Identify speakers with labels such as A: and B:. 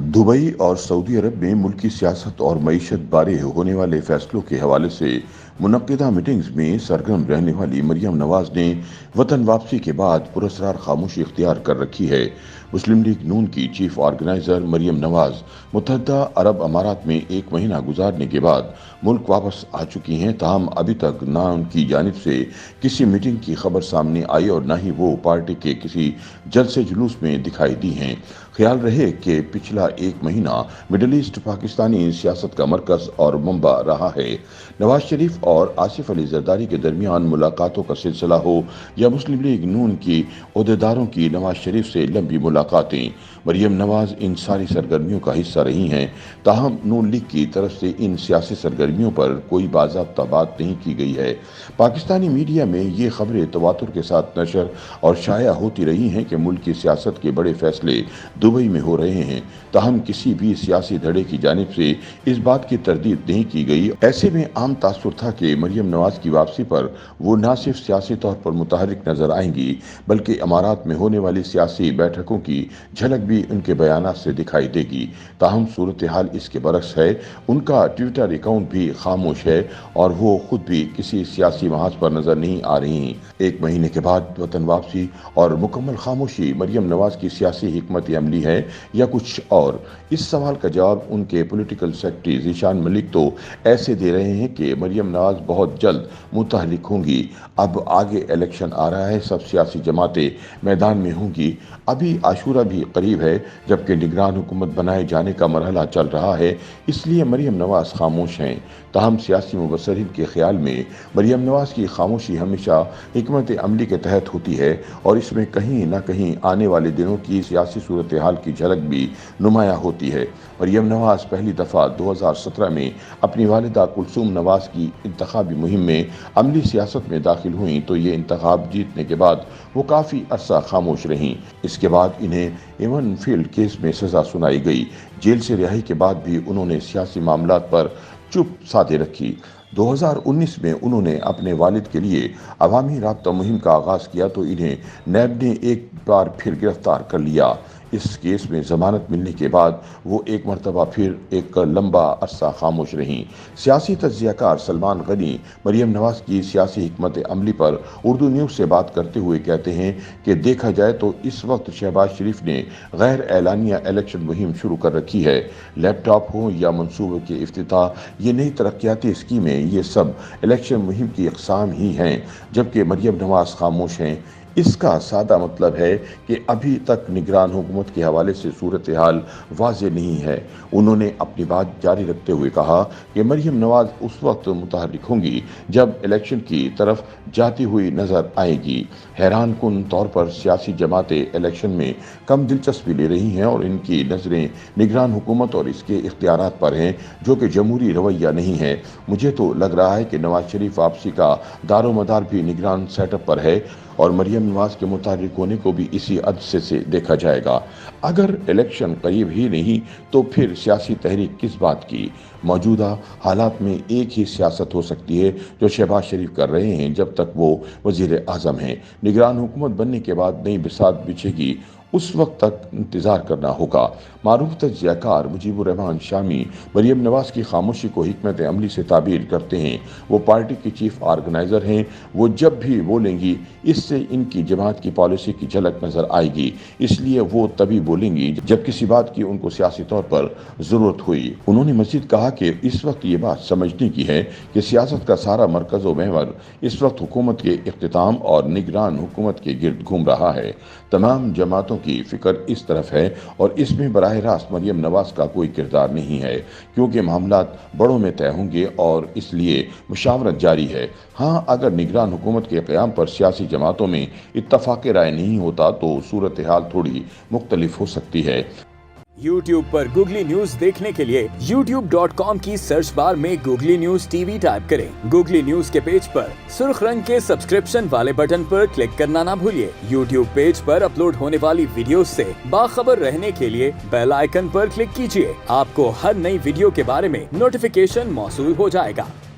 A: Dubai और Saudi अरब में मुल्की सियासत और मईशत बारे होने वाले फैसलों के हवाले से मुनक्किदा मीटिंग्स में सरगर्म रहने वाली मरियम नवाज ने वतन वापसी के बाद पुरस्कार खामोशी इख्तियार कर रखी है। मुस्लिम लीग नून की चीफ ऑर्गेनाइजर मरियम नवाज मुत्तहदा अरब अमारात में 1 महीना गुजारने के बाद मुल्क वापस आ चुकी हैं। ताहम अभी तक न उनकी जानिब से किसी मीटिंग की खबर सामने आई और न ही वो पार्टी के किसी जलसे जुलूस में दिखाई दी हैं। ख्याल रहे कि पिछला 1 महीना मिडल ईस्ट पाकिस्तानी सियासत का मरकज और मंबा रहा है। नवाज शरीफ और आसिफ अली जरदारी के दरमियान मुलाकातों का सिलसिला हो या मुस्लिम लीग नून की अहदेदारों की नवाज शरीफ से लंबी मुलाकातें, मरियम नवाज इन सारी सरगर्मियों का हिस्सा रही हैं। ताहम नून लीग की तरफ से इन सियासी सरगर्मियों पर कोई बाज़ाब्ता बात नहीं की गई है। पाकिस्तानी मीडिया में ये खबरें तवातुर के साथ नशर और शाया होती रही हैं कि मुल्क की सियासत के बड़े फैसले दुबई में हो रहे हैं। ताहम किसी भी सियासी धड़े की जानिब से इस बात की तरदीद नहीं की गई। ऐसे में आम तासुर था कि मरियम नवाज की वापसी पर वो न सिर्फ सियासी तौर पर मुतहर्रिक नजर आएंगी बल्कि अमारात में होने वाली सियासी बैठकों की झलक भी उनके बयानात से दिखाई देगी। ताहम सूरत हाल इसके बरक्स है। उनका ट्विटर अकाउंट भी खामोश है और वो खुद भी किसी सियासी महाज पर नजर नहीं आ रही। 1 महीने के बाद वतन वापसी और मुकम्मल खामोशी मरियम नवाज की सियासी हिकमत अमली है या कुछ और? इस सवाल का जवाब उनके पॉलिटिकल सेक्रेटरी ज़ीशान मलिक तो ऐसे दे रहे हैं कि मरियम नवाज बहुत जल्द मुतहर्रिक होंगी। अब आगे इलेक्शन आ रहा है, सब सियासी जमातें मैदान में होंगी। अभी आशूरा भी करीब है जबकि निगरान हुकूमत बनाए जाने का मरहला चल रहा है, इसलिए मरियम नवाज खामोश हैं। ताहम सियासी मुबसरीन के ख्याल में मरियम नवाज की खामोशी हमेशा हिकमत अमली के तहत होती है और इसमें कहीं ना कहीं आने वाले दिनों की सियासी सूरत हाल की झलक भी नुमाया होती है। मरियम नवाज पहली दफ़ा 2017 में अपनी वालिदा कुलसूम नवाज की इंतखाबी मुहिम में अमली सियासत में दाखिल हुई तो ये इंतखाब जीतने के बाद वो काफ़ी अरसा खामोश रहीं। इसके बाद इन्हें एवन फील्ड केस में सज़ा सुनाई गई। जेल से रिहाई के बाद भी उन्होंने सियासी मामलात पर चुप साधे रखी। 2019 में उन्होंने अपने वालिद के लिए अवामी राब्ता मुहिम का आगाज़ किया तो इन्हें नैब ने एक बार फिर गिरफ्तार कर लिया। इस केस में जमानत मिलने के बाद वो एक मरतबा फिर एक लंबा अरसा खामोश रहीं। सियासी तज्ज़ियाकार सलमान गनी मरियम नवाज की सियासी हिकमत अमली पर उर्दू न्यूज़ से बात करते हुए कहते हैं कि देखा जाए तो इस वक्त शहबाज शरीफ ने गैर एलानिया इलेक्शन मुहिम शुरू कर रखी है। लैपटॉप हो या मनसूबे के इफ्तिताह, ये नई तरक्याती स्कीमें, ये सब इलेक्शन मुहिम की अक़साम ही हैं, जबकि मरियम नवाज खामोश हैं। इसका सादा मतलब है कि अभी तक निगरान हुकूमत के हवाले से सूरत हाल वाज़ेह नहीं है। उन्होंने अपनी बात जारी रखते हुए कहा कि मरियम नवाज उस वक्त मुतहर्रिक होंगी जब इलेक्शन की तरफ जाती हुई नज़र आएगी। हैरान कुन तौर पर सियासी जमातें इलेक्शन में कम दिलचस्पी ले रही हैं और इनकी नज़रें निगरान हुकूमत और इसके इख्तियारात पर हैं, जो कि जमहूरी रवैया नहीं है। मुझे तो लग रहा है कि नवाज शरीफ वापसी का दारोमदार भी निगरान सेटअप पर है और मरियम नवाज के मुतारिक होने को भी इसी अदसे से देखा जाएगा। अगर इलेक्शन करीब ही नहीं तो फिर सियासी तहरीक किस बात की? मौजूदा हालात में एक ही सियासत हो सकती है जो शहबाज शरीफ कर रहे हैं जब तक वो वज़ीर आज़म हैं। निगरान हुकूमत बनने के बाद नई बिसात बिछेगी, उस वक्त तक इंतज़ार करना होगा। मारूफ तज्ज़ियाकार मुजीबुर रहमान शामी मरियम नवाज की खामोशी को हिकमत अमली से ताबीर करते हैं। वो पार्टी की चीफ ऑर्गेनाइज़र हैं। वो जब भी बोलेंगी इससे इनकी जमात की पॉलिसी की झलक नज़र आएगी, इसलिए वो तभी बोलेंगी जब किसी बात की उनको सियासी तौर पर ज़रूरत हुई। उन्होंने मज़ीद कहा कि इस वक्त ये बात समझने की है कि सियासत का सारा मरकज़ व महवर इस वक्त हुकूमत के इख्तिताम और निगरान हुकूमत के गिर्द घूम रहा है। तमाम जमातों की फ़िक्र इस तरफ है और इसमें बराह रास्त मरियम नवाज का कोई किरदार नहीं है, क्योंकि मामलात बड़ों में तय होंगे और इसलिए मुशावरत जारी है। हाँ, अगर निगरान हुकूमत के क़याम पर सियासी जमातों में इत्तफ़ाक़ राय नहीं होता तो सूरत हाल थोड़ी मुख्तलिफ हो सकती है।
B: YouTube पर गूगली न्यूज देखने के लिए youtube.com की सर्च बार में गूगली न्यूज टीवी टाइप करें। गूगली न्यूज के पेज पर सुर्ख रंग के सब्सक्रिप्शन वाले बटन पर क्लिक करना ना भूलिए। YouTube पेज पर अपलोड होने वाली वीडियोस से बाखबर रहने के लिए बेल आइकन पर क्लिक कीजिए। आपको हर नई वीडियो के बारे में नोटिफिकेशन मौसूल हो जाएगा।